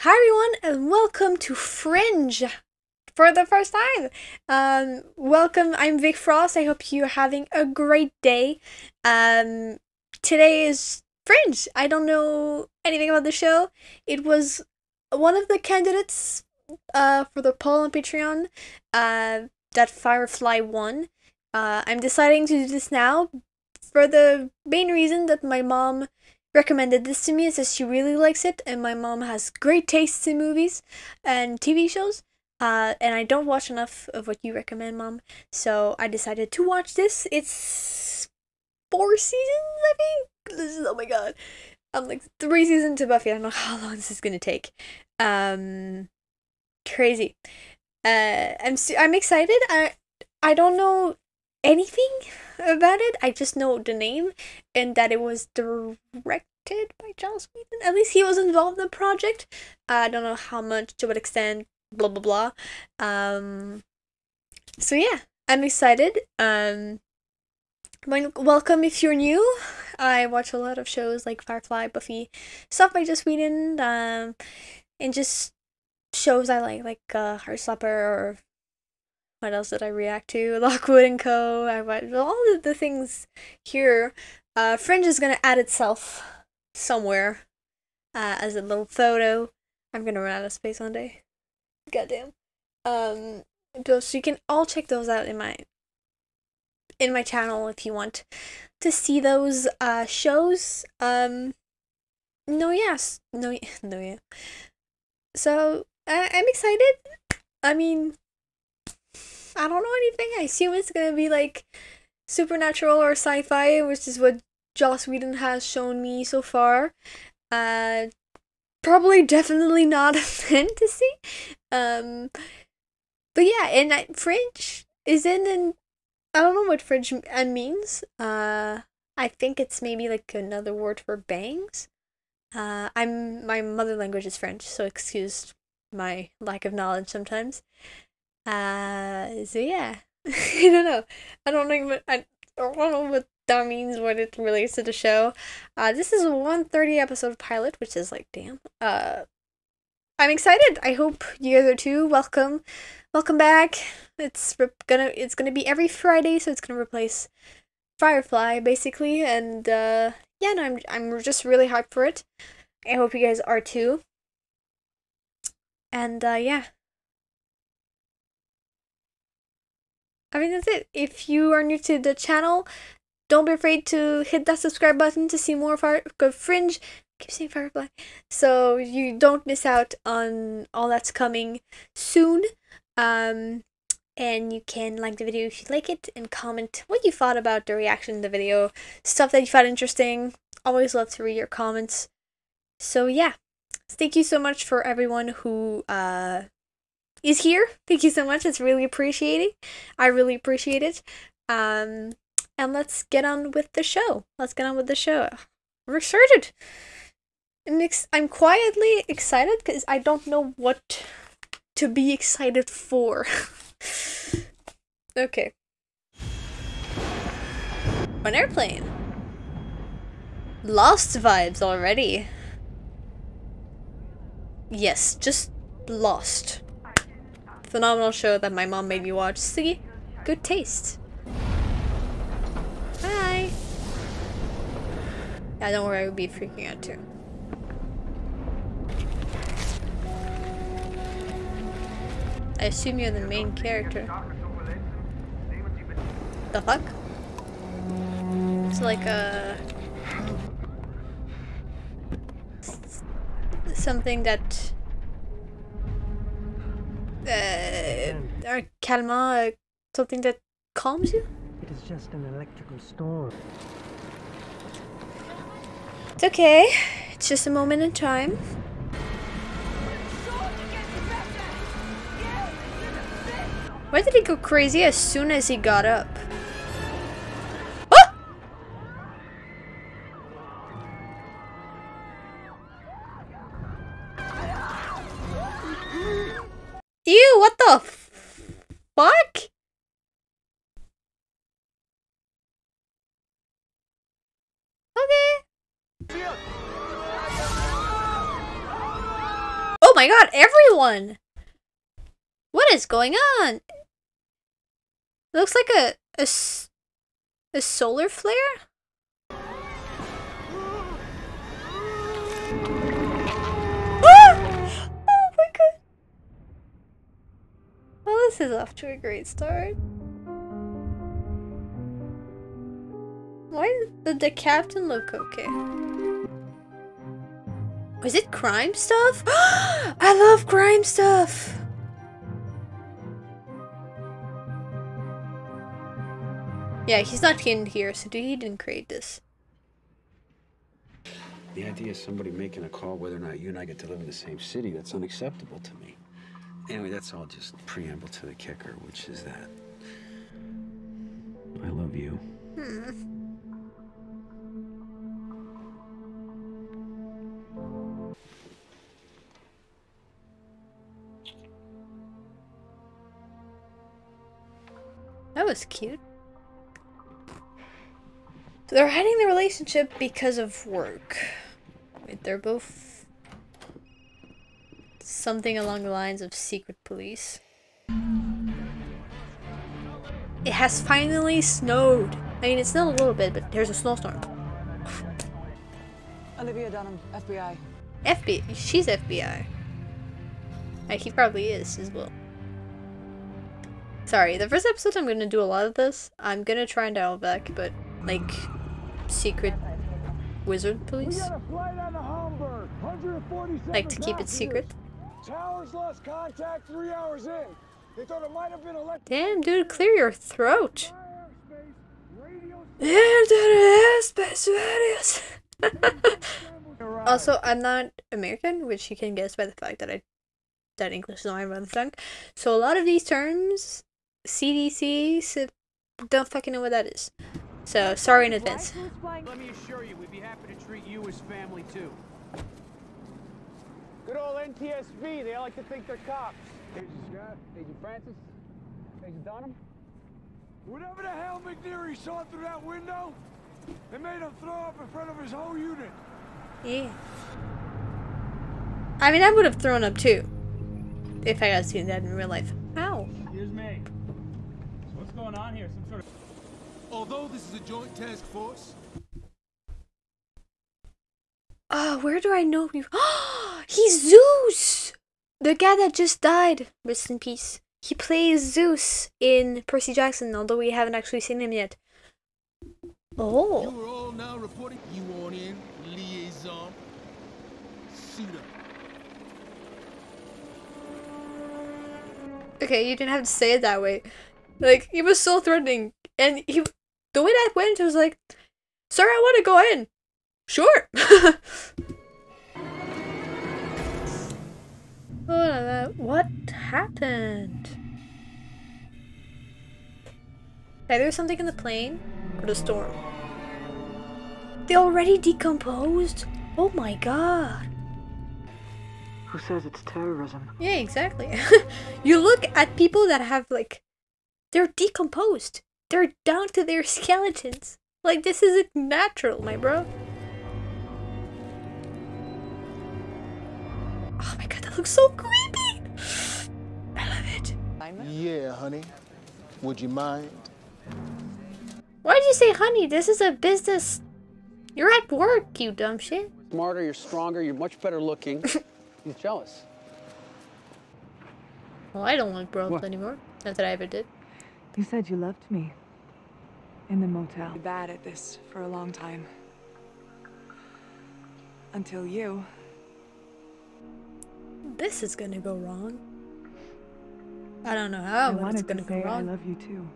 Hi everyone and welcome to Fringe for the first time. Welcome, I'm Vic Frost. I hope you're having a great day. Today is Fringe. I don't know anything about the show. It was one of the candidates for the poll on Patreon that Firefly won. I'm deciding to do this now for the main reason that my mom recommended this to me. It says she really likes it, and my mom has great tastes in movies and TV shows. And I don't watch enough of what you recommend, Mom. So I decided to watch this. It's 4 seasons, I think. This is, oh my god. I'm like 3 seasons to Buffy. I don't know how long this is gonna take. Crazy. I'm excited. I don't know anything about it. I just know the name and that it was directed by Joss Whedon. At least he was involved in the project. I don't know how much, to what extent, blah blah blah. So yeah, I'm excited. Welcome if you're new. I watch a lot of shows like Firefly, Buffy, stuff by Joss Whedon, and just shows I like Heartstopper, or what else did I react to? Lockwood and Co. I watched all of the things here. Fringe is gonna add itself somewhere as a little photo. I'm gonna run out of space one day. Goddamn. So you can all check those out in my channel if you want to see those shows. No, yes, no, no, yeah. So I'm excited. I mean, I don't know anything. I assume it's gonna be like supernatural or sci-fi, which is what Joss Whedon has shown me so far. Probably definitely not a fantasy. But yeah, and Fringe is in I don't know what Fringe means. I think it's maybe like another word for bangs. My mother language is French, so excuse my lack of knowledge sometimes. So yeah, I don't know. I don't know what that means, what it relates to the show. This is a 130 episode pilot, which is like, damn. I'm excited. I hope you guys are too. Welcome back. It's gonna be every Friday, so it's gonna replace Firefly basically, and yeah, no, I'm just really hyped for it. I hope you guys are too. And yeah. I think that's it. If you are new to the channel, don't be afraid to hit that subscribe button to see more Fringe. I keep saying Firefly. So you don't miss out on all that's coming soon. And you can like the video if you like it, and comment what you thought about the reaction to the video, stuff that you found interesting. Always love to read your comments. So yeah, thank you so much for everyone who is here. Thank you so much. It's really appreciated. I really appreciate it. And let's get on with the show. We're excited. I'm quietly excited because I don't know what to be excited for. Okay. An airplane. Lost vibes already. Yes, just Lost. Phenomenal show that my mom made me watch. See? Good taste. Hi. Yeah, don't worry, I would be freaking out too. I assume you're the main character. The fuck? It's like something that calmant, something that calms you? It is just an electrical storm. It's okay. It's just a moment in time. Why did he go crazy as soon as he got up? Ah! Ew, what the fuck? Okay. my god, everyone! What is going on? It looks like a solar flare? Ah! Oh my god. Well, this is off to a great start. Why did the captain look okay? Is it crime stuff? I love crime stuff! Yeah, he's not in here, so he didn't create this. The idea of somebody making a call whether or not you and I get to live in the same city, that's unacceptable to me. Anyway, that's all just preamble to the kicker, which is that I love you. That was cute. So they're hiding the relationship because of work. Wait, they're both something along the lines of secret police. It has finally snowed. I mean, it's snowed a little bit, but there's a snowstorm. Olivia Dunham, FBI. FBI? She's FBI. Like, he probably is as well. Sorry, the first episode I'm gonna do a lot of this. I'm gonna try and dial back, but like secret wizard police. Like to keep it secret. Towers lost contact 3 hours in. They thought it might have been electric. Damn, dude, clear your throat. Also, I'm not American, which you can guess by the fact that English is not my mother tongue. So a lot of these terms, CDC, don't fucking know what that is. So sorry in advance. Let me assure you, we'd be happy to treat you as family too. Good old NTSB. They all like to think they're cops. Agent Scott, Agent Francis, Agent Dunham. Whatever the hell McNeary saw through that window, it made him throw up in front of his whole unit. Yeah. I mean, I would have thrown up too if I got seen that in real life. Ow. Here's me. So what's going on here? Some sort of... Although this is a joint task force. Oh, where do I know you? He's Zeus! The guy that just died. Rest in peace. He plays Zeus in Percy Jackson, although we haven't actually seen him yet. Oh. You are all now reporting. You on in, liaison. Suit up. Okay, you didn't have to say it that way. Like, he was so threatening. And the way that went, it was like, sir, I want to go in. Sure. What happened? Either something in the plane or the storm. They already decomposed? Oh my god. Who says it's terrorism? Yeah, exactly. You look at people that have, like, they're decomposed. They're down to their skeletons. Like, this isn't natural, my bro. Oh my god, that looks so creepy! I love it. Yeah, honey. Would you mind? Why did you say honey? This is a business. You're at work, you dumb shit. Smarter, you're stronger, you're much better looking. He's jealous. Well, I don't want growth anymore. Not that I ever did. You said you loved me. In the motel. Bad at this for a long time. Until you. This is gonna go wrong. I don't know how, but it's gonna go wrong. I love you too.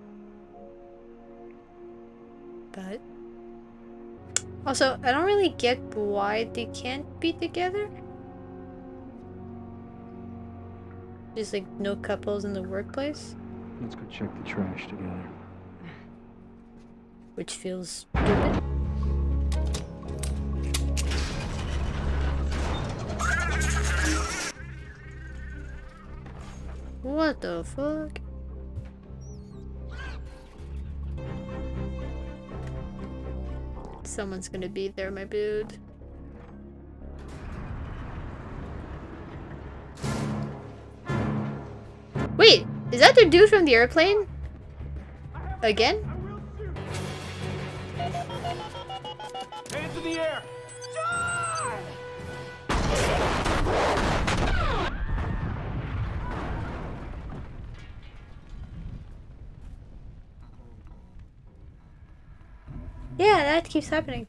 But also, I don't really get why they can't be together. There's like no couples in the workplace. Let's go check the trash together. Which feels stupid. What the fuck? Someone's gonna be there, my dude. Wait, is that the dude from the airplane? Again? Hands in the air! Yeah, that keeps happening.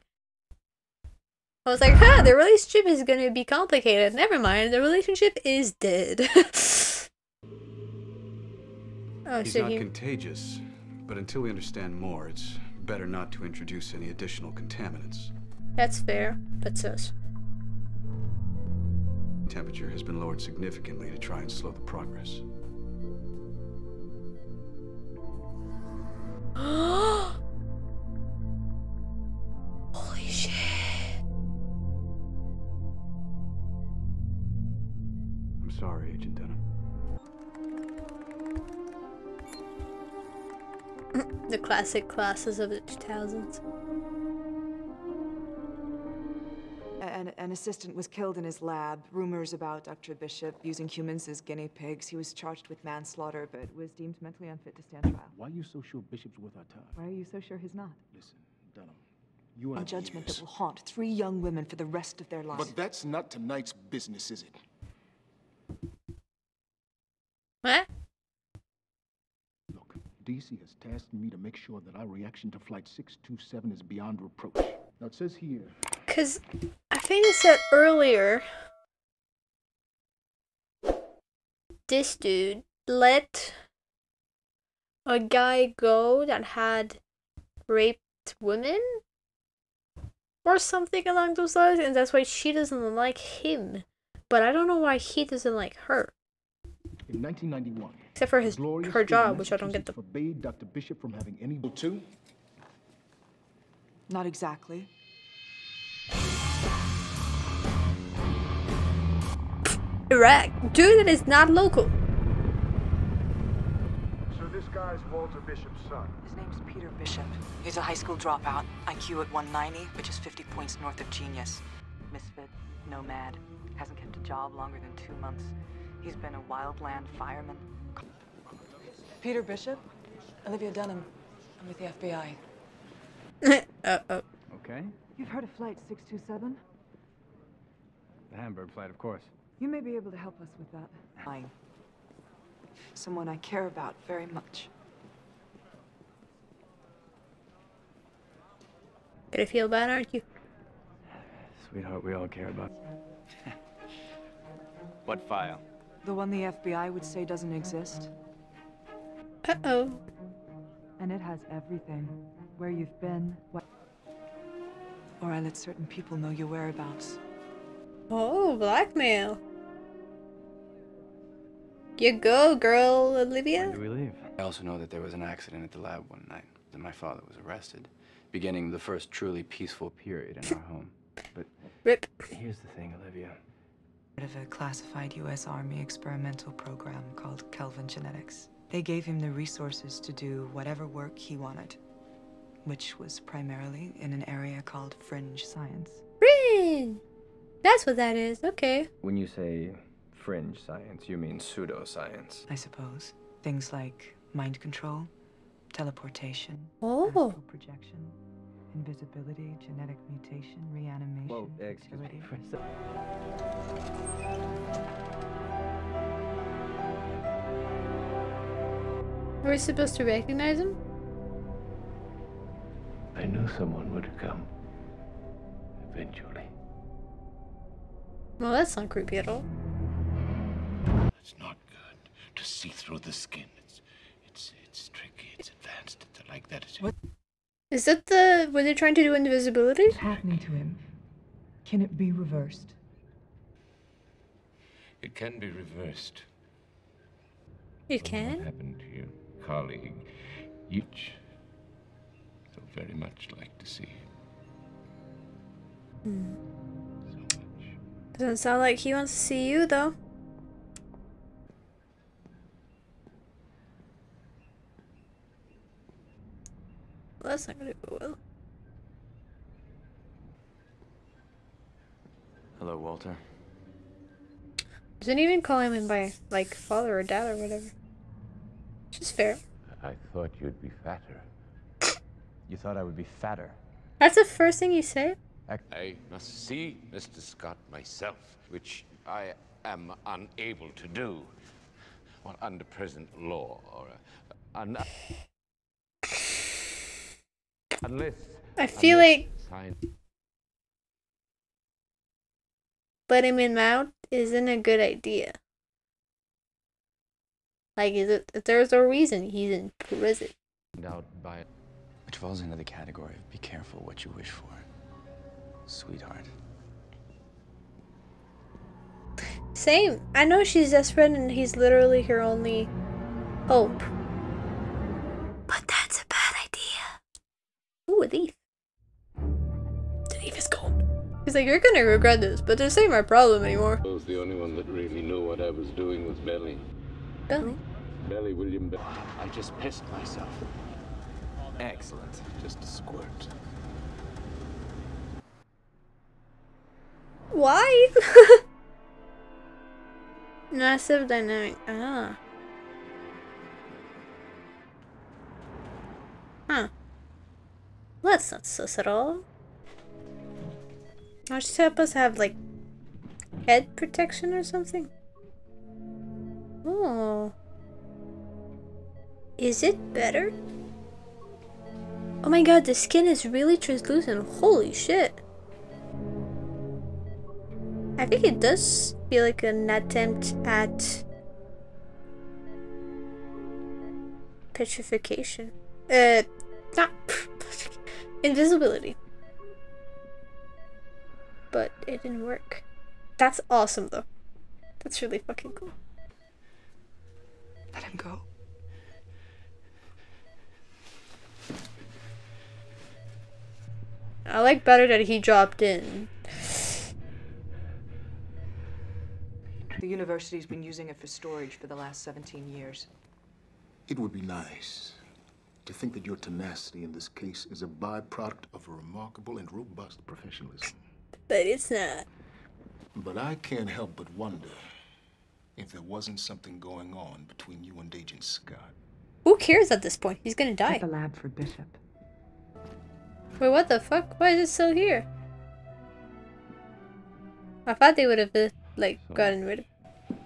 I was like, huh, the relationship is gonna be complicated. Never mind, the relationship is dead. Oh, He's so not contagious, but until we understand more, it's better not to introduce any additional contaminants. That's fair, but sus. Temperature has been lowered significantly to try and slow the progress. Holy shit. I'm sorry, Agent Dunham. The classic classes of the 2000s. An assistant was killed in his lab. Rumors about Dr. Bishop using humans as guinea pigs. He was charged with manslaughter, but was deemed mentally unfit to stand trial. Why are you so sure Bishop's worth our time? Why are you so sure he's not? Listen, Dunham, you A and judgment that will haunt 3 young women for the rest of their lives. But that's not tonight's business, is it? What? Look, DC has tasked me to make sure that our reaction to Flight 627 is beyond reproach. Now it says here... Because I think it said earlier, this dude let a guy go that had raped women or something along those lines, and that's why she doesn't like him. But I don't know why he doesn't like her. In 1991, except for her job, which I don't get the... forbade Dr. Bishop from having any... Too? Not exactly. Iraq. Dude, that is not local. So this guy's Walter Bishop's son. His name's Peter Bishop. He's a high school dropout. IQ at 190, which is 50 points north of genius. Misfit, nomad. Hasn't kept a job longer than 2 months. He's been a wildland fireman. Peter Bishop? Olivia Dunham. I'm with the FBI. Uh-oh. Okay. You've heard of Flight 627? The Hamburg flight, of course. You may be able to help us with that. Someone I care about very much. Gonna feel bad, aren't you? Sweetheart, we all care about. What file? The one the FBI would say doesn't exist. Uh-oh. And it has everything. Where you've been, what... Or I let certain people know your whereabouts. Oh, blackmail. You go, girl, Olivia. When do we leave? I also know that there was an accident at the lab one night, that my father was arrested, beginning the first truly peaceful period in our home. But Rip. Here's the thing, Olivia. Of a classified U.S. Army experimental program called Kelvin Genetics. They gave him the resources to do whatever work he wanted, which was primarily in an area called fringe science. Fringe! That's what that is, okay. When you say fringe science, you mean pseudoscience. I suppose. Things like mind control, teleportation, Oh. astral projection, invisibility, genetic mutation, reanimation. Whoa, excuse me fertility. for a second. Are we supposed to recognize him? I knew someone would come. Eventually. Well, that's not creepy at all. It's not good to see through the skin. It's tricky. It's advanced. It's like that. What? Is that the... were they trying to do invisibility? What's happening to him? Can it be reversed? It can be reversed. It What can? happened to your colleague? Each so very much like to see. So much. Doesn't sound like he wants to see you, though. Well, that's not gonna go well. Hello, Walter. Doesn't even call him in by, like, father or dad or whatever. which is fair. I thought you'd be fatter. You thought I would be fatter? That's the first thing you say? I must see Mr. Scott myself, which I am unable to do. Well, under present law, or unless I feel like signed. letting him out isn't a good idea. Like, is it? There's a reason he's in prison. Out by which falls into the category of be careful what you wish for, sweetheart. Same. I know she's desperate and he's literally her only hope. But that's a bad idea. Ooh, a thief. The thief is gone. He's like, you're gonna regret this, but this ain't my problem anymore. I was the only one that really knew what I was doing was Belly. Belly? Belly, William Belly. I just pissed myself. Excellent. Just a squirt. Why? Massive dynamic. Ah. Huh. Well, that's not sus at all. I should help us have, like, head protection or something. Oh. Is it better? Oh my god, the skin is really translucent. Holy shit. I think it does feel like an attempt at petrification. Not invisibility. But it didn't work. That's awesome though. That's really fucking cool. Let him go. I like better that he dropped in. The university's been using it for storage for the last 17 years. It would be nice to think that your tenacity in this case is a byproduct of a remarkable and robust professionalism. But it's not. But I can't help but wonder if there wasn't something going on between you and Agent Scott. Who cares at this point? He's gonna die. At the lab for Bishop. Wait, what the fuck? Why is it still here? I thought they would have, like, gotten rid of it.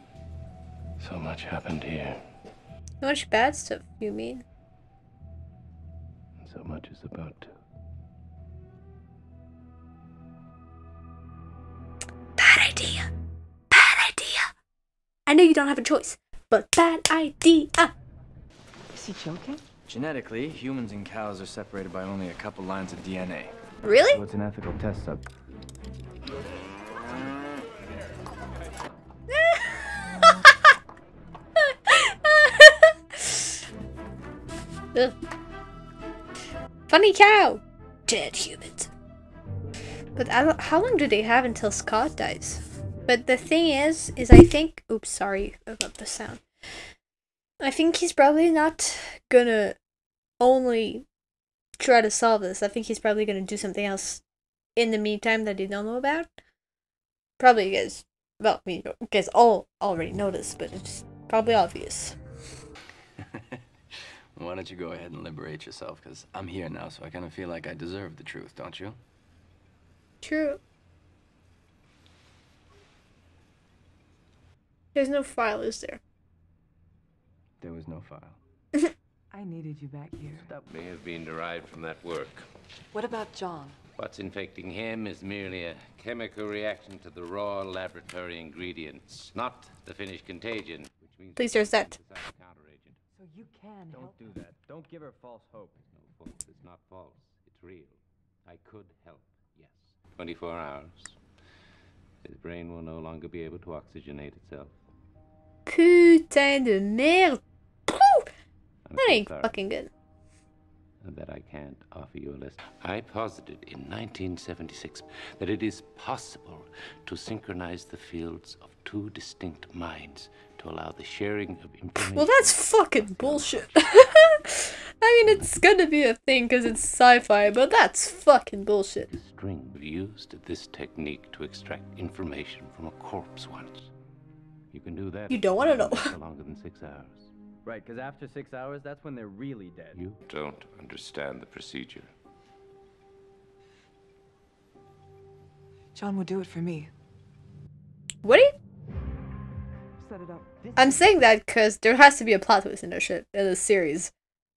So much happened here. So much bad stuff, you mean? So much is about to. Bad idea. Bad idea. I know you don't have a choice, but bad idea. Is he joking? Genetically, humans and cows are separated by only a couple lines of DNA. Really? So it's an ethical test sub. Ugh. Funny cow. Dead humans. But how long do they have until Scott dies? But the thing is I think... Oops, sorry about the sound. I think he's probably not gonna only try to solve this. I think he's probably gonna do something else in the meantime that they don't know about. Probably because, well, you guys all already know this, but it's probably obvious. Why don't you go ahead and liberate yourself? Because I'm here now, so I kind of feel like I deserve the truth, don't you? True. There's no file, is there? There was no file. I needed you back here. That may have been derived from that work. What about John? What's infecting him is merely a chemical reaction to the raw laboratory ingredients, not the finished contagion, which means... Please, there's that. So you can Don't help do that. Don't give her false hope. No, folks, it's not false. It's real. I could help, yes. 24 hours. His brain will no longer be able to oxygenate itself. Putain de merde. I'm That so ain't sorry fucking good. that I can't offer you a list. I posited in 1976 that it is possible to synchronize the fields of two distinct minds to allow the sharing of information. Well, that's fucking bullshit. I mean, it's gonna be a thing because it's sci-fi, but that's fucking bullshit. String used this technique to extract information from a corpse once. You can do that. You don't want to know. For longer than 6 hours. Right, because after 6 hours, that's when they're really dead. You don't understand the procedure. John would do it for me. What? Set it up. I'm saying that because there has to be a plot twist in this series,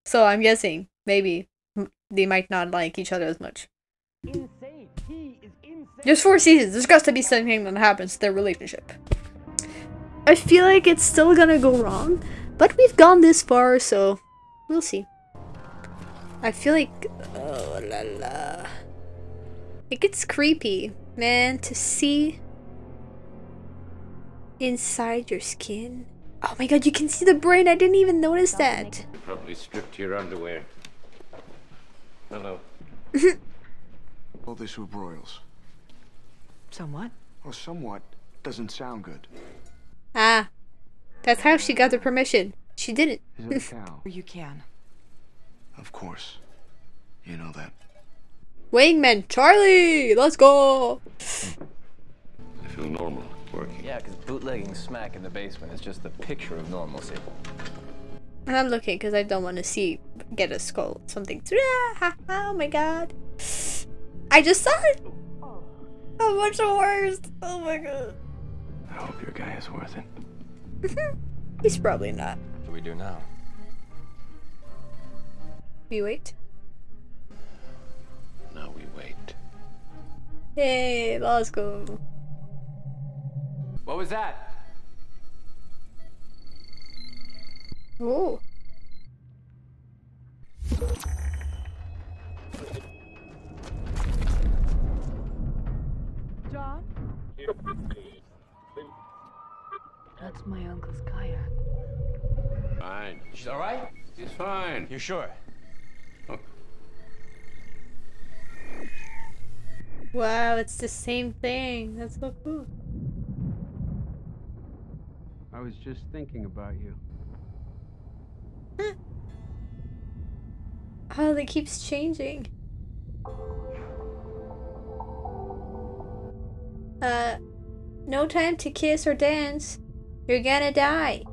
so I'm guessing maybe they might not like each other as much. Insane. He is insane. There's 4 seasons. There's got to be something that happens to their relationship. I feel like it's still gonna go wrong, but we've gone this far, so we'll see. I feel like, oh la la, it gets creepy, man, to see inside your skin. Oh my god, you can see the brain. I didn't even notice that. You probably stripped your underwear. Hello. All this were broils. Somewhat. Well, somewhat doesn't sound good. Ah, that's how she got the permission. She didn't. Is it a cow? You can. Of course. You know that. Wingman Charlie, let's go. I feel normal working. Yeah, because bootlegging smack in the basement is just the picture of normalcy. And I'm looking because I don't want to get a skull. Something. Oh my god. I just saw it. A bunch of worse. Oh my god. I hope your guy is worth it. He's probably not. What do we do now? We wait. Now we wait. Hey, let's go. What was that? Oh. John? That's my uncle's kayak. Fine. She's all right? She's fine. You're sure? Oh. Wow, it's the same thing. That's so cool. I was just thinking about you. Oh, it keeps changing. No time to kiss or dance. You're gonna die.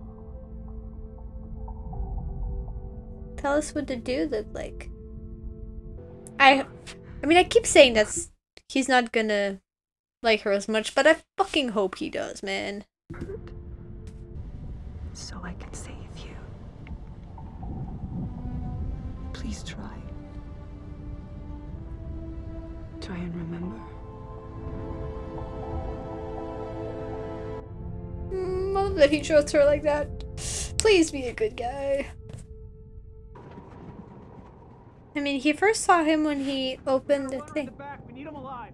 Tell us what the dude looked like. I mean, I keep saying he's not gonna like her as much, but I fucking hope he does, man. So I can save you. Please try. Try and remember. I love that he chose her like that. Please be a good guy. I mean, he first saw him when he opened the thing. We need him alive.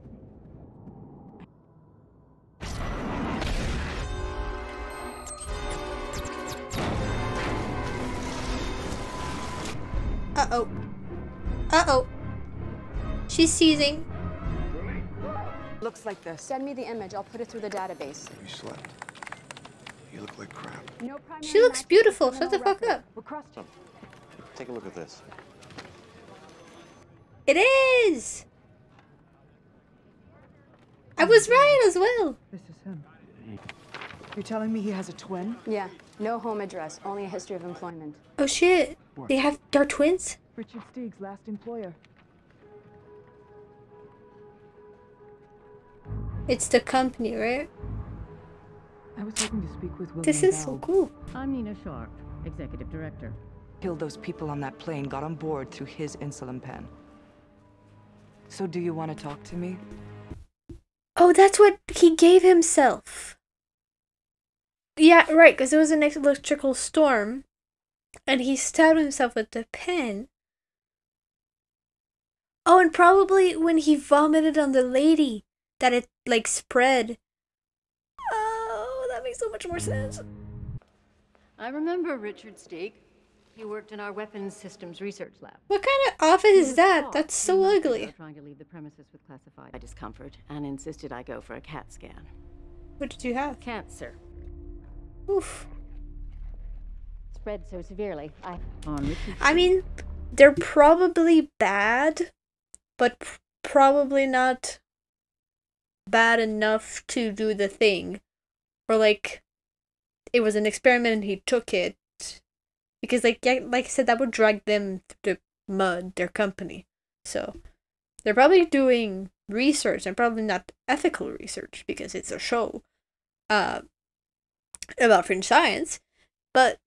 Uh-oh. Uh-oh. She's seizing. Looks like this. Send me the image. I'll put it through the database. You slept. You look like crap. No primary She looks match beautiful. for Shut the criminal fuck up. record. We're cross-checking. Take a look at this. It is! I was right as well. This is him. You're telling me he has a twin? Yeah. No home address. Only a history of employment. Oh shit. They're twins? Richard Steig's last employer. It's the company, right? I was hoping to speak with William This is so Bell. cool. I'm Nina Sharp, Executive Director. Killed those people on that plane, got on board through his insulin pen. So do you want to talk to me? Oh, that's what he gave himself. Yeah, right, because it was an electrical storm. And he stabbed himself with the pen. Oh, and probably when he vomited on the lady, that it, like, spread. Oh, that makes so much more sense. I remember Richard Steig. He worked in our weapons systems research lab. What kind of office is that? That's so ugly. Trying to leave the premises with classified discomfort and insisted I go for a CAT scan. What did you have? Cancer. Oof. Spread so severely. On Richard I mean, they're probably bad, but probably not bad enough to do the thing. Or like, it was an experiment and he took it. because like I said, that would drag them through the mud, their company. So they're probably doing research and probably not ethical research because it's a show about fringe science, but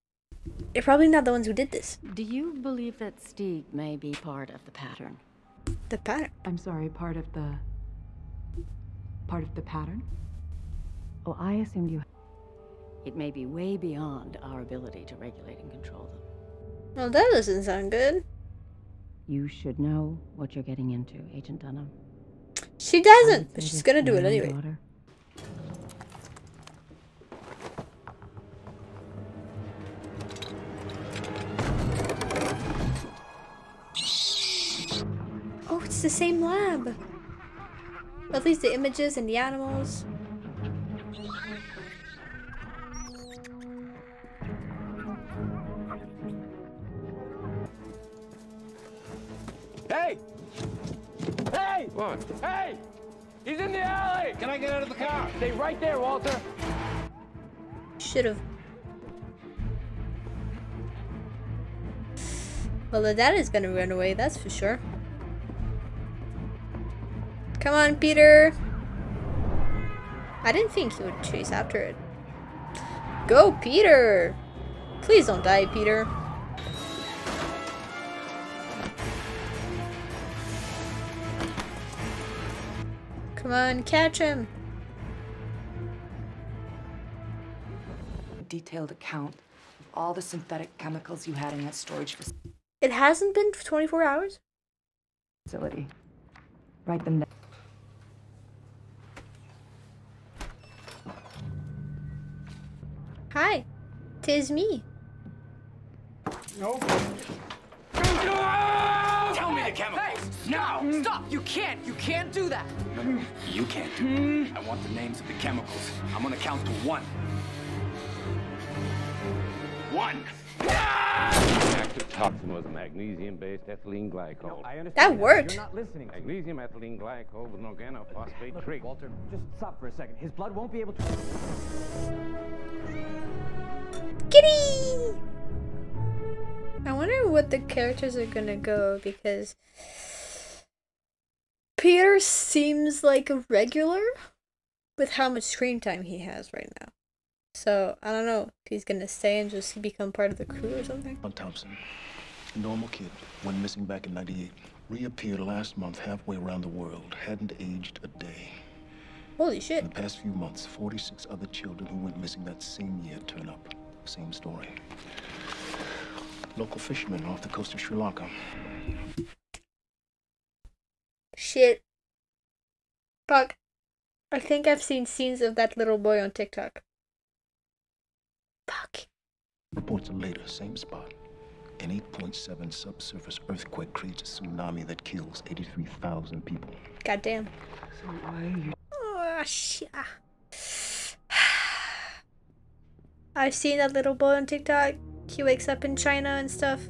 they're probably not the ones who did this. Do you believe that Stieg may be part of the pattern? The pattern? I'm sorry, part of the pattern? Oh, I assumed you... It may be way beyond our ability to regulate and control them. Well, that doesn't sound good. You should know what you're getting into, Agent Dunham. She doesn't, but she's gonna do it anyway. Daughter. Oh, it's the same lab. At least the images and the animals. Hey! Hey! What? Hey! He's in the alley! Can I get out of the car? Stay right there, Walter. Should've. Well, the dad is gonna run away, that's for sure. Come on, Peter. I didn't think he would chase after it. Go, Peter! Please don't die, Peter. Come on, catch him. Detailed account of all the synthetic chemicals you had in that storage It hasn't been 24 hours? facility. Write them down. Hi, 'tis me. Nope. Tell me the chemicals! Now! Stop! You can't do that! No, you can't do it. I want the names of the chemicals. I'm gonna count to 1. 1! Active toxin was a magnesium-based ethylene glycol. I understand. That worked. You're not listening. Magnesium ethylene glycol with an organophosphate Look, trig. Walter, just stop for a second. His blood won't be able to... Kitty! I wonder what the characters are gonna go, because Peter seems like a regular with how much screen time he has right now. So, I don't know if he's gonna stay and just become part of the crew or something. Thompson, a normal kid, went missing back in '98. Reappeared last month halfway around the world. Hadn't aged a day. Holy shit. In the past few months, 46 other children who went missing that same year turn up. Same story. Local fishermen off the coast of Sri Lanka. Shit. Fuck. I think I've seen scenes of that little boy on TikTok. Fuck. Reports later, same spot. An 8.7 subsurface earthquake creates a tsunami that kills 83,000 people. Goddamn. So why are you... Oh, shit. I've seen that little boy on TikTok. He wakes up in China and stuff.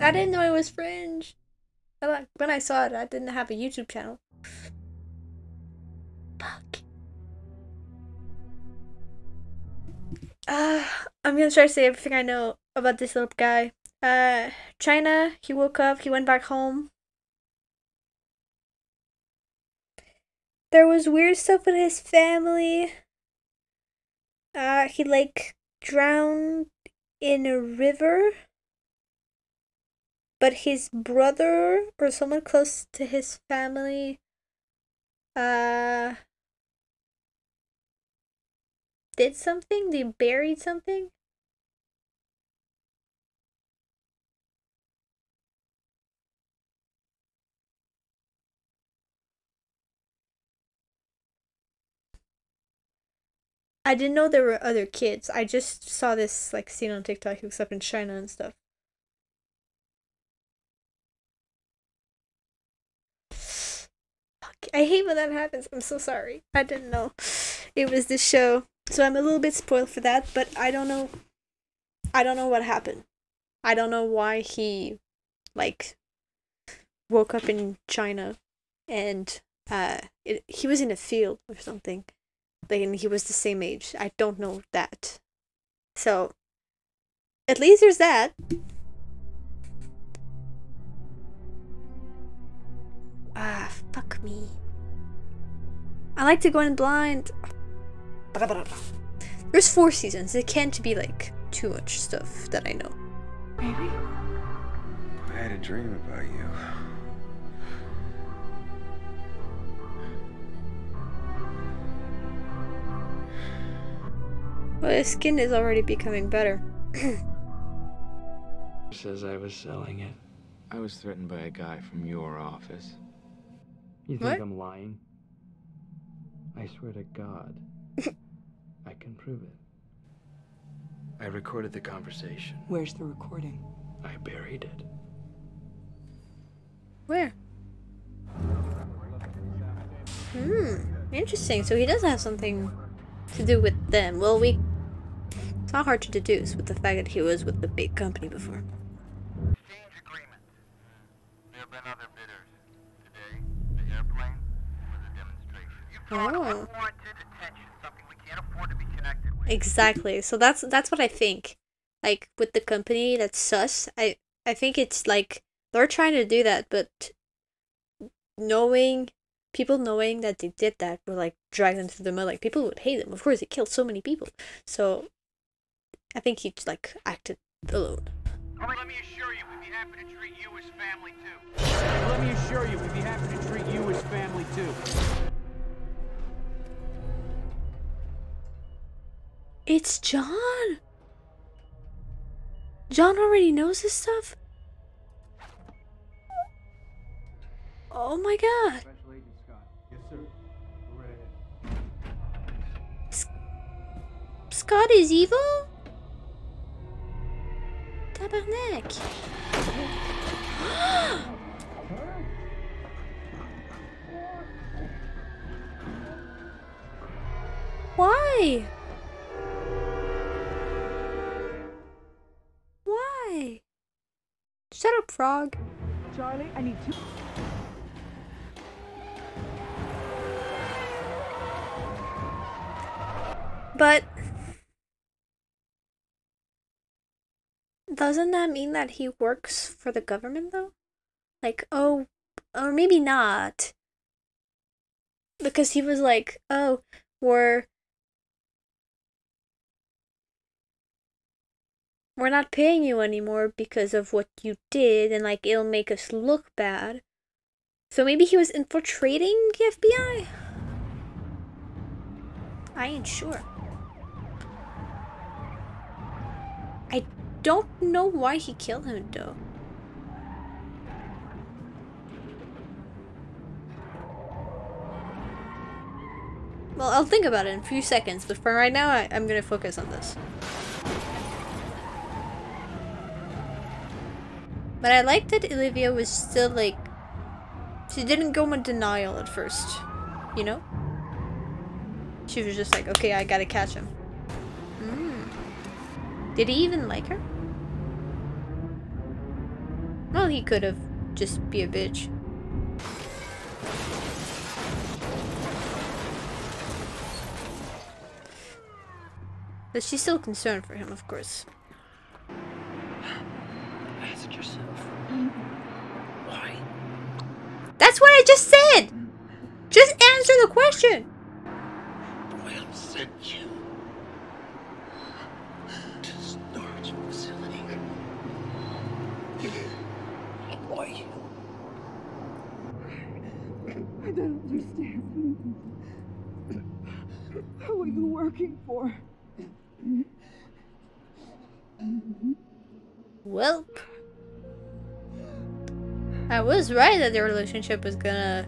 I didn't know it was Fringe. When I saw it, I didn't have a YouTube channel. Fuck. I'm gonna try to say everything I know about this little guy. China, he woke up, he went back home. There was weird stuff with his family. He like drowned in a river. But his brother or someone close to his family did something? They buried something? I didn't know there were other kids. I just saw this like scene on TikTok. He was up in China and stuff. Fuck. I hate when that happens. I'm so sorry. I didn't know it was this show. So I'm a little bit spoiled for that, but I don't know what happened. I don't know why he like woke up in China and he was in a field or something. Like, and he was the same age. I don't know that. So, at least there's that. Ah, fuck me. I like to go in blind. There's 4 seasons. It can't be like too much stuff that I know. Baby? I had a dream about you. Well, his skin is already becoming better. Says I was selling it. I was threatened by a guy from your office. You think What? I'm lying? I swear to God, I can prove it. I recorded the conversation. Where's the recording? I buried it. Where? Interesting. So he does have something to do with them. Well, it's not hard to deduce with the fact that he was with the big company before. Exchange agreement. There have been other bidders. Today, the airplane was a demonstration. You've drawn unwarranted attention, something we can't afford to be connected with. Exactly. So that's what I think. Like with the company that's sus, I think it's like they're trying to do that, but people knowing that they did that will like drag them through the mud. Like people would hate them. Of course, they killed so many people. So I think he like acted alone. Let me assure you, we'd be happy to treat you as family too. Let me assure you, we'd be happy to treat you as family too. It's John. John already knows this stuff? Oh my god. Special Agent Scott. Yes, sir. Go right ahead. Scott is evil? Tabarnak. Why? Why? Shut up, frog. Charlie, I need 2. But doesn't that mean that he works for the government though? Like, oh, or maybe not. Because he was like, oh, we're not paying you anymore because of what you did, and like it'll make us look bad. So maybe he was infiltrating the FBI? I ain't sure. I don't know why he killed him though. Well, I'll think about it in a few seconds, but for right now, I'm gonna focus on this. But I like that Olivia was still like, she didn't go in denial at first, you know? She was just like, okay, I gotta catch him. Did he even like her? Well, he could have just be a bitch. But she's still concerned for him, of course. Ask yourself. Why? That's what I just said! Just answer the question! Will sent you to the storage facility. Why? I don't understand. Who are you working for? Welp. I was right that their relationship was gonna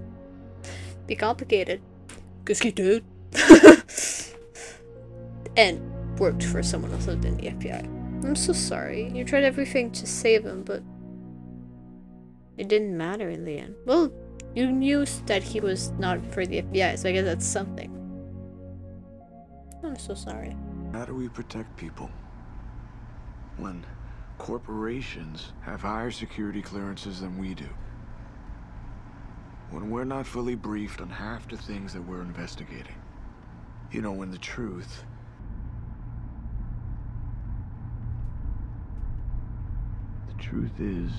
be complicated. 'Cause he did. And worked for someone else than the FBI. I'm so sorry. You tried everything to save him, but it didn't matter in the end. Well, you knew that he was not for the FBI, so I guess that's something. I'm so sorry. How do we protect people when corporations have higher security clearances than we do? When we're not fully briefed on half the things that we're investigating? You know, when the truth truth is,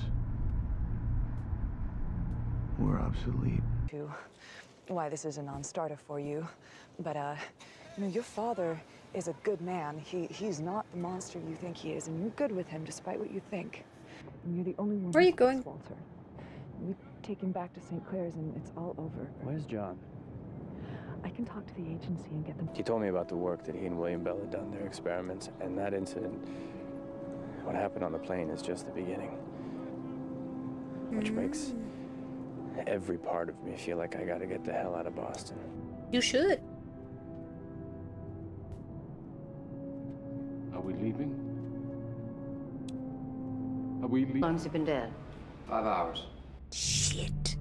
we're obsolete. Why this is a non-starter for you, but you know, your father is a good man. He's not the monster you think he is, and you're good with him despite what you think. And you're the only one. Where are you who going? supports Walter. We take him back to St. Clair's, and it's all over. Where's John? I can talk to the agency and get them. He told me about the work that he and William Bell had done, their experiments, and that incident, what happened on the plane, is just the beginning. Which makes every part of me feel like I gotta get the hell out of Boston. You should. Are we leaving? How long has he been dead? 5 hours. Shit.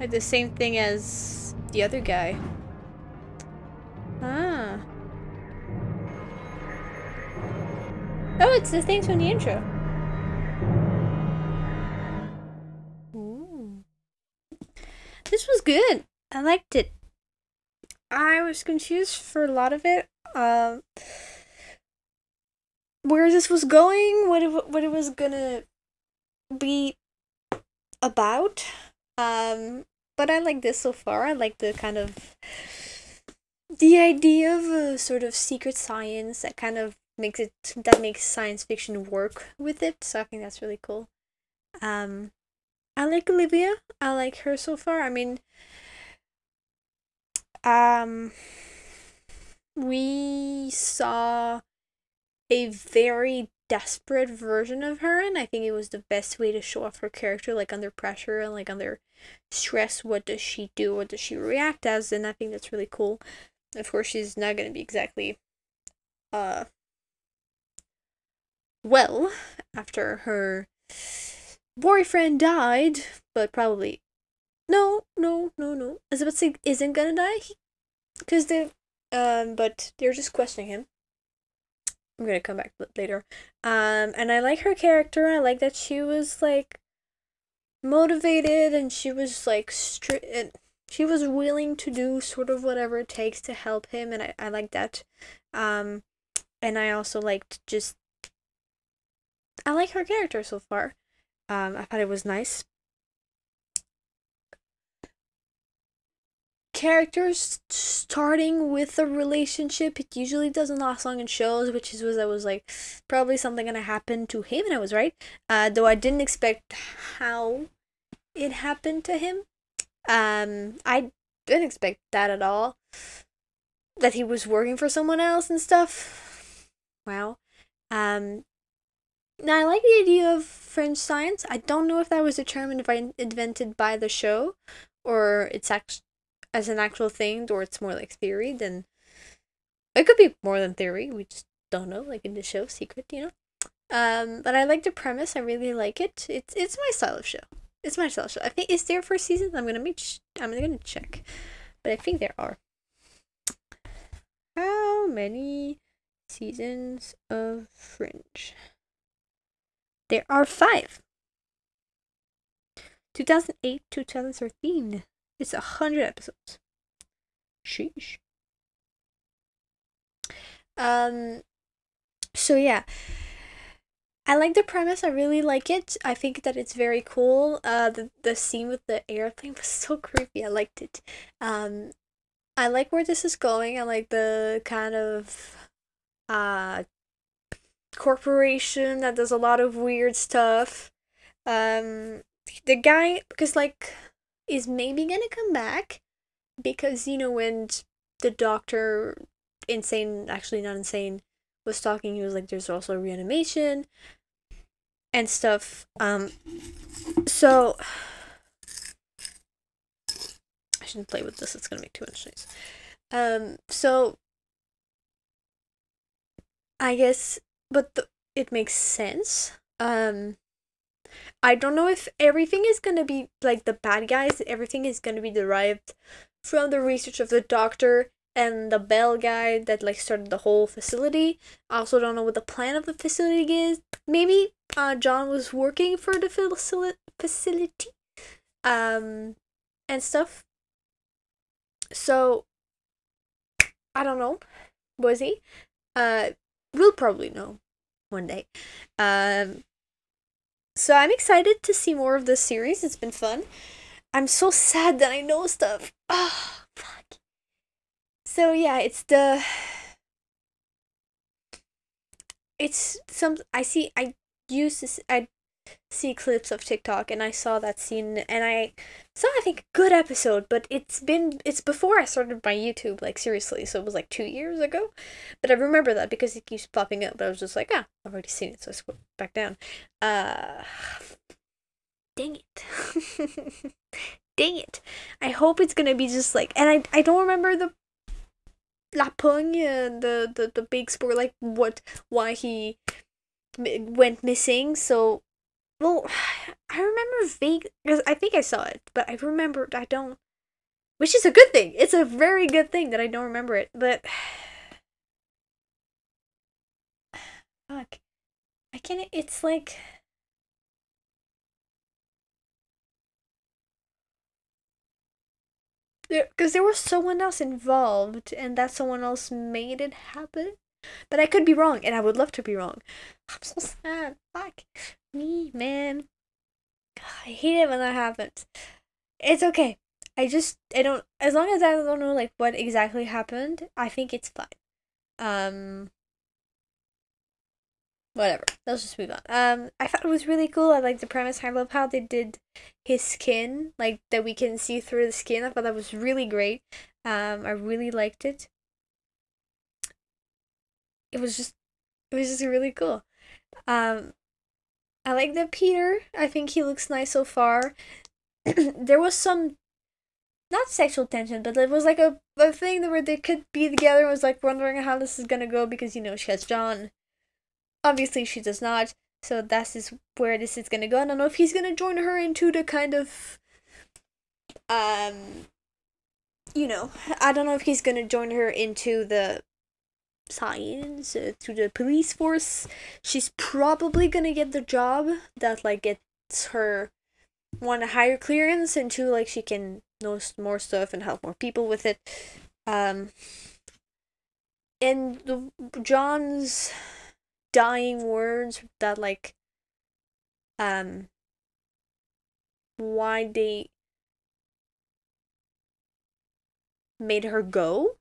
Like the same thing as the other guy. Ah. Oh, it's the things from the intro. Ooh. This was good. I liked it. I was confused for a lot of it. Where this was going, what it was gonna be about. But I like this so far. I like the kind of the idea of a sort of secret science that kind of makes science fiction work with it. So I think that's really cool. I like Olivia. I like her so far. I mean, we saw a very desperate version of her, and I think it was the best way to show off her character, like under pressure and like under stress. What does she do? What does she react as? And I think that's really cool. Of course, she's not gonna be exactly well after her boyfriend died, but probably no. I was about to say isn't gonna die, because but they're just questioning him. I'm gonna come back later. And I like her character. I like that she was like motivated, and she was like she was willing to do sort of whatever it takes to help him, and I like that. And I also liked I like her character so far. I thought it was nice. Characters starting with a relationship, it usually doesn't last long in shows, which is I was like probably something gonna happen to him, and I was right. Though I didn't expect how it happened to him. I didn't expect that at all. That he was working for someone else and stuff. Wow. Now I like the idea of fringe science. I don't know if that was a term invented by the show, or it's actually as an actual thing, or it's more like theory. Then it could be more than theory. We just don't know, like in the show, secret, you know. But I like the premise. I really like it. It's my style of show. It's my style of show. I think is there 4 seasons. I'm gonna check, but I think there are. How many seasons of Fringe? There are 5. 2008 to 2013. It's 100 episodes. Sheesh. So yeah. I like the premise. I really like it. I think that it's very cool. The scene with the airplane was so creepy. I liked it. I like where this is going. I like the kind of corporation that does a lot of weird stuff. The guy, because like, is maybe gonna come back, because you know when the doctor, actually not insane, was talking, he was like, there's also reanimation and stuff. So I shouldn't play with this, it's gonna make too much noise. So I guess, but it makes sense. I don't know if everything is gonna be like the bad guys, everything is gonna be derived from the research of the doctor and the Bell guy that like started the whole facility. I also don't know what the plan of the facility is. Maybe John was working for the facility and stuff. So I don't know. Was he? we'll probably know one day. So I'm excited to see more of this series. It's been fun. I'm so sad that I know stuff. Oh, fuck. So yeah, it's some I see clips of TikTok, and I saw that scene, and I saw, I think, a good episode, but it's before I started my YouTube, like, seriously, so it was like 2 years ago. But I remember that because it keeps popping up, but I was just like, I've already seen it, so I scrolled back down. Dang it. Dang it. I hope it's gonna be just like, and I don't remember the La Pogne, the big sport, like, why he went missing, so, well, I remember vague, because I think I saw it, but I don't, which is a good thing. It's a very good thing that I don't remember it, but, fuck, I can't, it's like, because there was someone else involved, and that someone else made it happen, but I could be wrong, and I would love to be wrong. I'm so sad. Fuck me, man. God, I hate it when that happens. It's okay. I don't, as long as I don't know, like, what exactly happened, I think it's fine. Whatever. Let's just move on. I thought it was really cool. I like the premise. I love how they did his skin, like, that we can see through the skin. I thought that was really great. I really liked it. It was just really cool. I like the Peter. I think he looks nice so far. There was some, not sexual tension, but it was like a thing where they could be together and was like wondering how this is gonna go because, she has John. Obviously, she does not. So that's where this is gonna go. I don't know if he's gonna join her into the kind of, I don't know if he's gonna join her into the science, to the police force. She's probably gonna get the job that, like, gets her, one, a higher clearance, and two, like, she can know more stuff and help more people with it. And John's dying words that, like, why they made her go,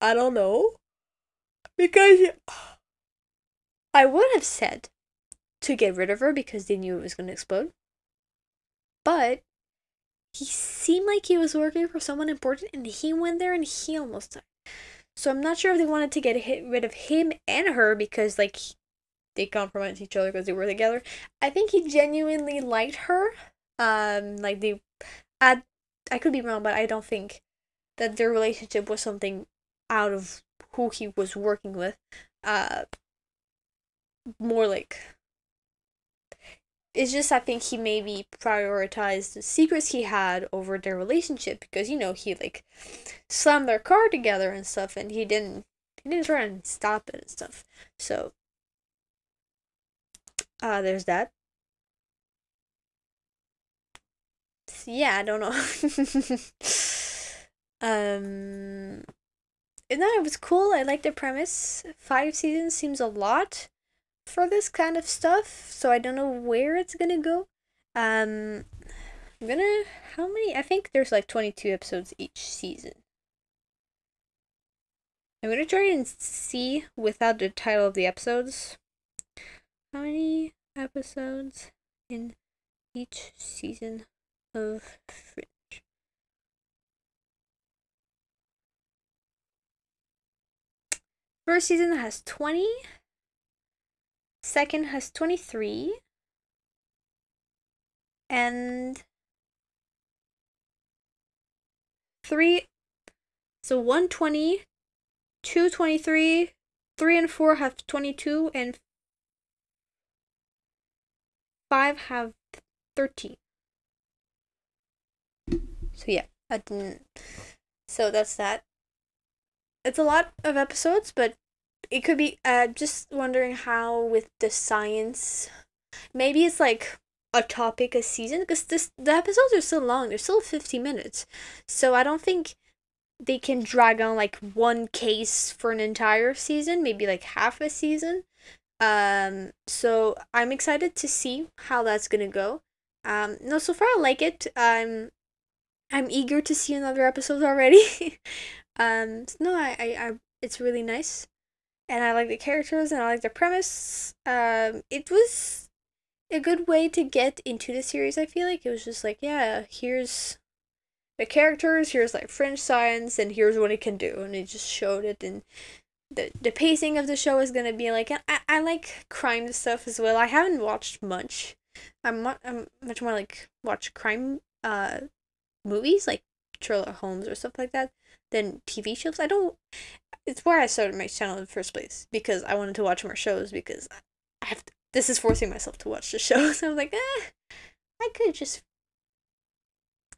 I don't know, because I would have said to get rid of her because they knew it was going to explode, but he seemed like he was working for someone important, and he went there and he almost died. So I'm not sure if they wanted to get rid of him and her because, like, they compromised each other because they were together. I think he genuinely liked her. Like, I could be wrong, but I don't think that their relationship was something out of who he was working with. More like, it's just, I think he maybe prioritized the secrets he had over their relationship because, he, like, slammed their car together and stuff, and he didn't try and stop it and stuff. So, there's that. So, yeah, I don't know. And then it was cool. I like the premise. 5 seasons seems a lot for this kind of stuff, so I don't know where it's gonna go. How many? I think there's like 22 episodes each season. I'm gonna try and see without the title of the episodes. How many episodes in each season of Fringe? First season has 20. Second has 23. And 3. So 120, 223, 3 and 4 have 22, and 5 have 13. So yeah, I didn't. So that's that. It's a lot of episodes, but it could be, just wondering how with the science, maybe it's like a topic a season, because the episodes are so long, they're still 50 minutes, so I don't think they can drag on like one case for an entire season, maybe like half a season. So I'm excited to see how that's gonna go. No, so far I like it. I'm eager to see another episode already. No, I it's really nice, and I like the characters and I like the premise. It was a good way to get into the series. I feel like it was just like, yeah, here's the characters, here's like Fringe science, and here's what it can do, and it just showed it. And the pacing of the show is gonna be like, I like crime stuff as well. I haven't watched much. I'm much more like watch crime movies like Sherlock Holmes or stuff like that than TV shows. I don't. It's where I started my channel in the first place, because I wanted to watch more shows, because I have to, this is forcing myself to watch the show. So I'm like, I could just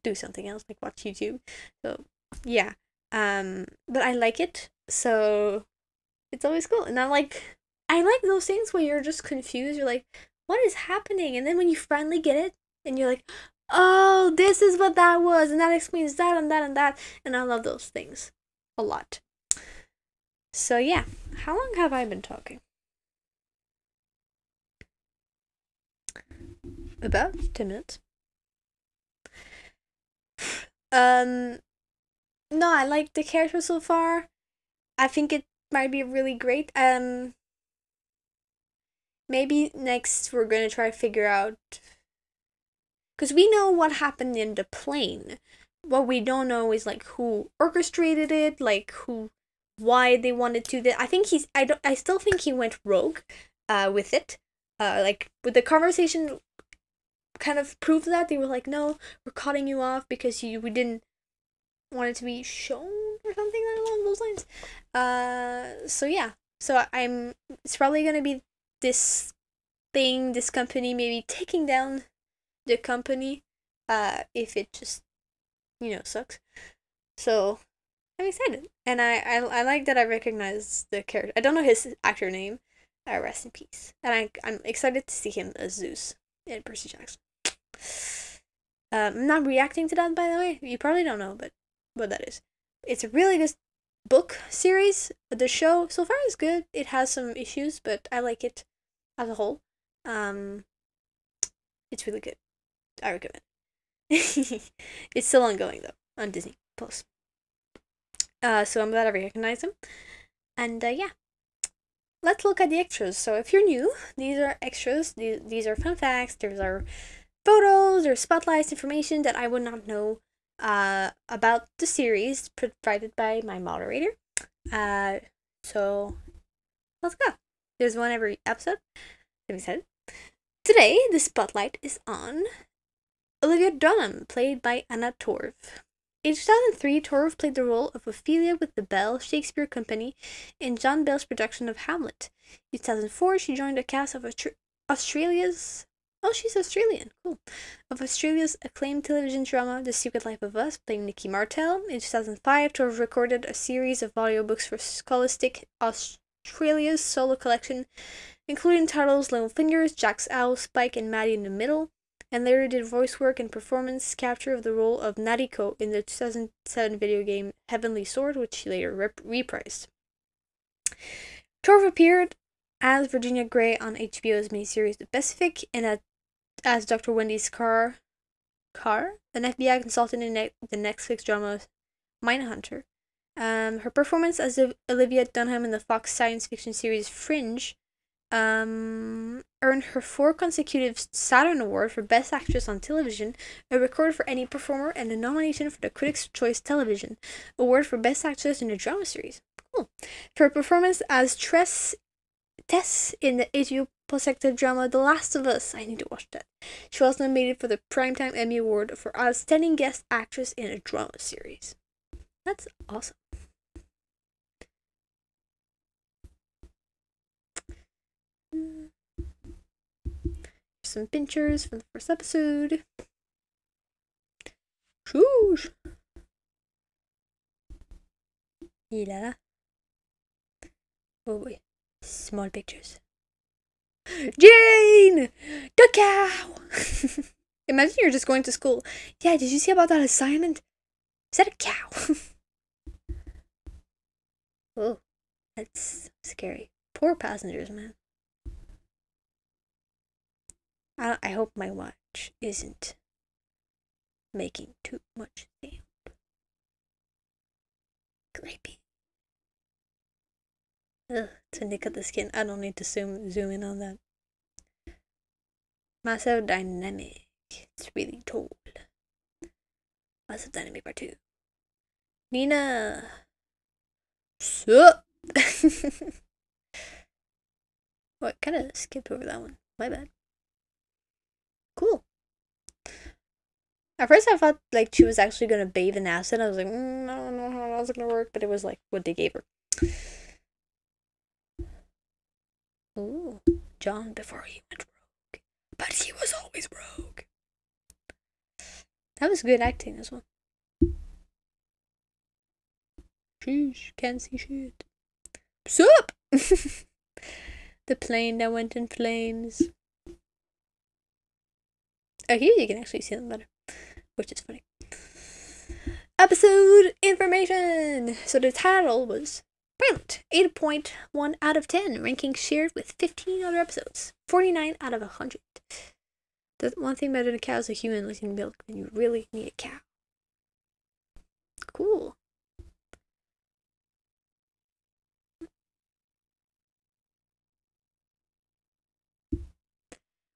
do something else, like watch YouTube. So yeah, but I like it, so it's always cool. And I like those things where you're just confused. You're like, what is happening? And then when you finally get it, and you're like, oh, this is what that was, and that explains that and that and that. And I love those things a lot. So yeah, how long have I been talking? About 10 minutes. No, I like the character so far. I think it might be really great. Maybe next we're gonna try to figure out, because we know what happened in the plane. What we don't know is like who orchestrated it, like why they wanted to. I think I still think he went rogue, with it. Like with the conversation, kind of proved that they were like, no, we're cutting you off because we didn't want it to be shown or something along those lines. So yeah, so it's probably gonna be this company maybe taking down the company, if it just, sucks. So I'm excited, and I like that I recognize the character. I don't know his actor name. Rest in peace. And I'm excited to see him as Zeus in Percy Jackson. I'm not reacting to that, by the way. You probably don't know, but what that is. It's a really good book series. The show so far is good. It has some issues, but I like it as a whole. It's really good. I recommend. It's still ongoing though on Disney Plus. So I'm glad I recognize them. And yeah, let's look at the extras. So if you're new, these are extras. These are fun facts. These are photos or spotlights, information that I would not know about the series, provided by my moderator. So let's go. There's one every episode. I'm excited. Today, the spotlight is on Olivia Dunham, played by Anna Torv. In 2003, Torv played the role of Ophelia with the Bell Shakespeare Company in John Bell's production of Hamlet. In 2004, she joined the cast of Australia's... Oh, she's Australian. Cool. Of Australia's acclaimed television drama, The Secret Life of Us, playing Nikki Martell. In 2005, Torv recorded a series of audiobooks for Scholastic Australia's solo collection, including titles Little Fingers, Jack's Owl, Spike, and Maddie in the Middle, and later did voice work and performance capture of the role of Nadiko in the 2007 video game Heavenly Sword, which she later reprised. Torv appeared as Virginia Gray on HBO's miniseries The Pacific, and as Dr. Wendy Carr, an FBI consultant in the Netflix drama Mindhunter. Her performance as Olivia Dunham in the Fox science fiction series Fringe earned her 4 consecutive Saturn Award for Best Actress on Television, a record for any performer, and a nomination for the Critics' Choice Television Award for Best Actress in a Drama Series. Cool. For her performance as Tess in the HBO post-active drama The Last of Us. I need to watch that. She was nominated for the Primetime Emmy Award for Outstanding Guest Actress in a Drama Series. That's awesome. Some pictures from the first episode. Shoosh. Yeah. Oh boy. Small pictures. Jane! The cow! Imagine you're just going to school. Yeah, did you see about that assignment? Is that a cow? Oh, that's scary. Poor passengers, man. I hope my watch isn't making too much sound. Creepy. Ugh, to nick at the skin. I don't need to zoom in on that. Massive Dynamic. It's really tall. Massive Dynamic Part 2. Nina! Sup? What? Kind of skipped over that one. My bad. Cool. At first I thought like she was actually gonna bathe in acid. I was like, I don't know how that's gonna work, but it was like what they gave her. Ooh, John before he went rogue. But he was always rogue. That was good acting as well. Sheesh, can't see shit. Sup? The plane that went in flames. Oh, here you can actually see them better, which is funny. Episode information! So the title was Brilliant. 8.1 out of 10. Ranking shared with 15 other episodes. 49 out of 100. The one thing better than a cow is a human losing milk when you really need a cow. Cool.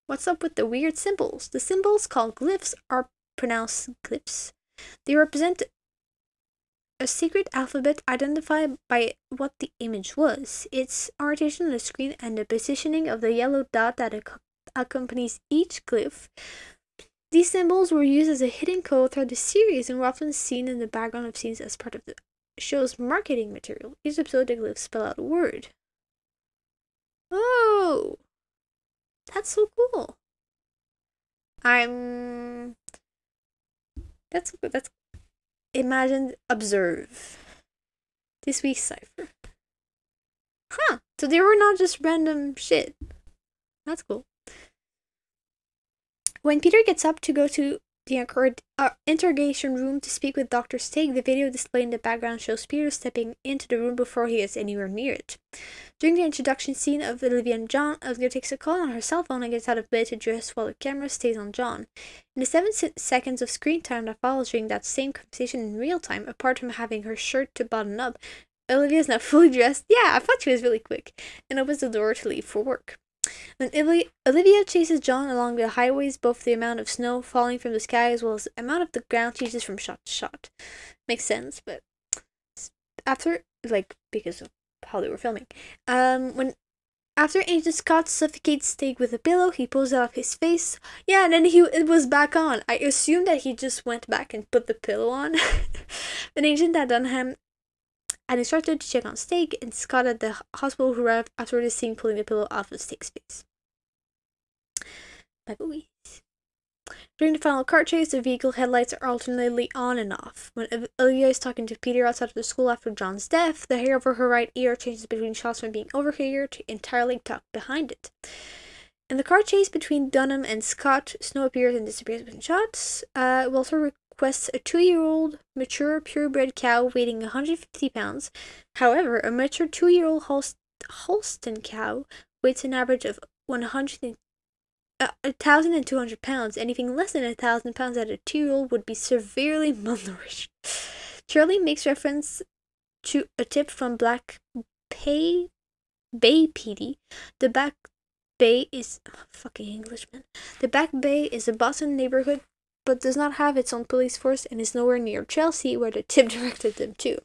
What's up with the weird symbols? The symbols called glyphs are pronounced glyphs. They represent a secret alphabet identified by what the image was, its orientation on the screen, and the positioning of the yellow dot that accompanies each glyph. These symbols were used as a hidden code throughout the series and were often seen in the background of scenes as part of the show's marketing material. Each episode, the glyphs spell out a word. Oh! That's so cool. That's imagine, observe. This week's cipher. Huh. So they were not just random shit. That's cool. When Peter gets up to go to the interrogation room to speak with Dr. Steig, the video displayed in the background shows Peter stepping into the room before he gets anywhere near it. During the introduction scene of Olivia and John, Olivia takes a call on her cell phone and gets out of bed to dress while the camera stays on John. In the 7 seconds of screen time that follows during that same conversation in real time, apart from having her shirt to button up, Olivia is now fully dressed. Yeah, I thought she was really quick, and opens the door to leave for work. Then Olivia chases John along the highways, both the amount of snow falling from the sky as well as the amount of the ground chases from shot to shot. Makes sense, but after, because of how they were filming. After Agent Scott suffocates Steig with a pillow, he pulls it off his face. Yeah, and then it was back on. I assumed that he just went back and put the pillow on. An agent at Dunham and instructed to check on Steig, and Scott at the hospital who arrived after the scene pulling the pillow off of Steig's face. My boys. During the final car chase, the vehicle headlights are alternately on and off. When Olivia is talking to Peter outside of the school after John's death, the hair over her right ear changes between shots from being over her ear to entirely tucked behind it. In the car chase between Dunham and Scott, Snow appears and disappears between shots. Walter requests a 2-year-old mature purebred cow weighing 150 pounds. However, a mature 2-year-old Holstein cow weighs an average of 1,200 pounds. Anything less than 1,000 pounds at a 2-year-old would be severely malnourished. Charlie makes reference to a tip from Black Bay PD. The Back Bay is fucking Englishman. The Back Bay is a Boston neighborhood, but does not have its own police force and is nowhere near Chelsea, where the tip directed them to.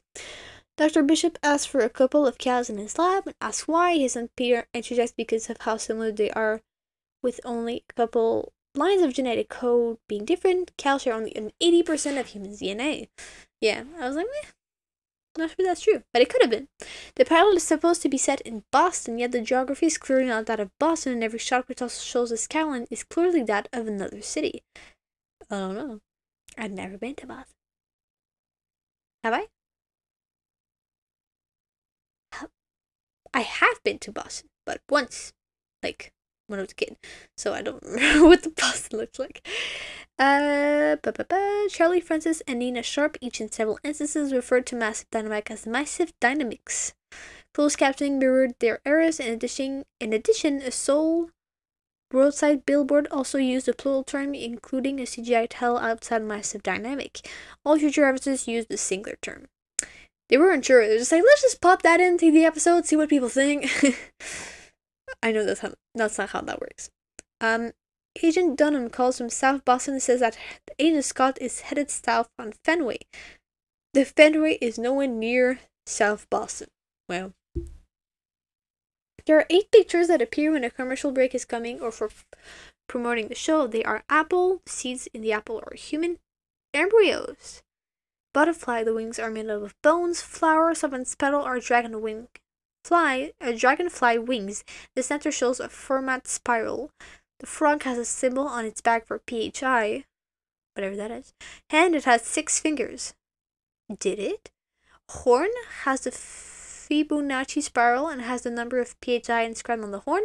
Dr. Bishop asks for a couple of cows in his lab and asks why. His and Peter interject because of how similar they are, with only a couple lines of genetic code being different. Cows share only 80% of human DNA. Yeah, I was like, not sure that's true, but it could have been. The pilot is supposed to be set in Boston, yet the geography is clearly not that of Boston, and every shot which also shows this cow is clearly that of another city. I don't know. I've never been to Boston. Have I? I have been to Boston, but once, when I was a kid, so I don't remember what the Boston looks like. Charlie, Francis, and Nina Sharp, each in several instances, referred to massive dynamic as massive dynamics. Closed captioning mirrored their eras. In addition, a sole roadside billboard also used a plural term, including a CGI tile outside massive dynamic. All future references used the singular term. They weren't sure. They're just like, let's just pop that into the episode, see what people think. I know that's not how that works. Agent Dunham calls from South Boston and says that Agent Scott is headed south on Fenway. The Fenway is nowhere near South Boston. Well, there are 8 pictures that appear when a commercial break is coming or for promoting the show. They are apple, seeds in the apple are human embryos. Butterfly, the wings are made out of bones. Flower, someone's petal are dragonfly wings. The center shows a format spiral. The frog has a symbol on its back for PHI, whatever that is. Hand, it has 6 fingers. Did it? Horn has the Fibonacci spiral and has the number of PHI inscribed on the horn.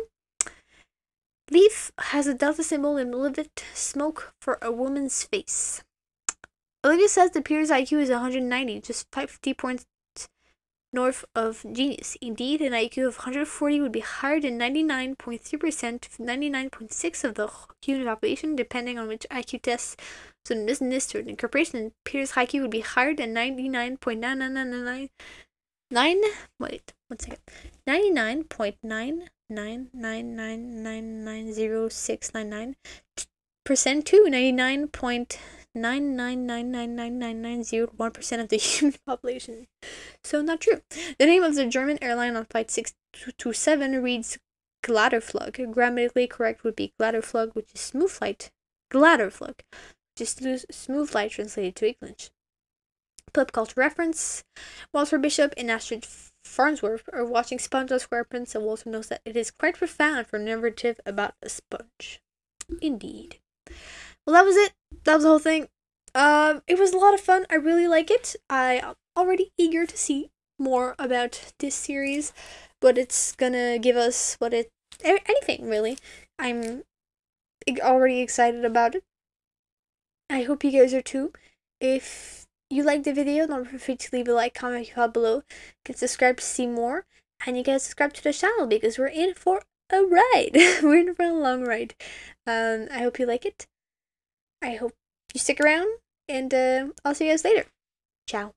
Leaf has a delta symbol in livid smoke for a woman's face. Olivia says the peer's IQ is 190, just 50 points north of genius. Indeed, an IQ of 140 would be higher than 99.3% to 99.6% of the human population, depending on which IQ test so administered. In comparison, peer's IQ would be higher than 99.99999990699% to 99.999999901% of the human population. So not true. The name of the German airline on flight 627 reads Glatterflug. Grammatically correct would be Glatterflug, which is smooth flight. Glatterflug, which is smooth flight translated to English. Pop culture reference. Walter Bishop and Astrid Farnsworth are watching SpongeBob SquarePants, and Walter knows that it is quite profound for a narrative about a sponge. Indeed. Well, that was it. That was the whole thing. It was a lot of fun. I really like it. I'm already eager to see more about this series, what it's gonna give us, anything really. I'm already excited about it. I hope you guys are too. If you liked the video, don't forget to leave a like, comment below. You can subscribe to see more, and you can subscribe to the channel because we're in for a ride. We're in for a long ride. I hope you like it. I hope you stick around, and I'll see you guys later. Ciao.